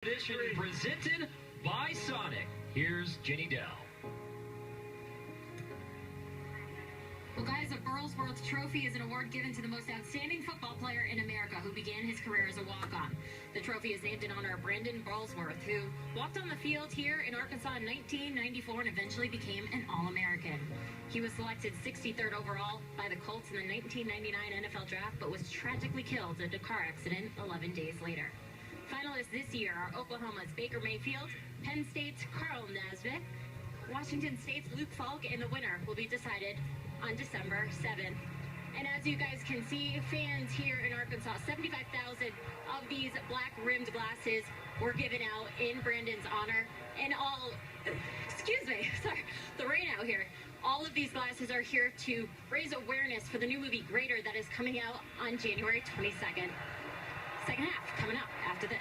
Edition presented by Sonic. Here's Jenny Dell. Well, guys, the Burlsworth Trophy is an award given to the most outstanding football player in America who began his career as a walk-on. The trophy is named in honor of Brandon Burlsworth, who walked on the field here in Arkansas in 1994 and eventually became an All-American. He was selected 63rd overall by the Colts in the 1999 NFL Draft, but was tragically killed in a car accident 11 days later. Finalists this year are Oklahoma's Baker Mayfield, Penn State's Carl Nassib, Washington State's Luke Falk, and the winner will be decided on December 7th. And as you guys can see, fans here in Arkansas, 75,000 of these black-rimmed glasses were given out in Brandon's honor. And excuse me, sorry, the rain out here. All of these glasses are here to raise awareness for the new movie Greater that is coming out on January 22nd. Second half coming up after this.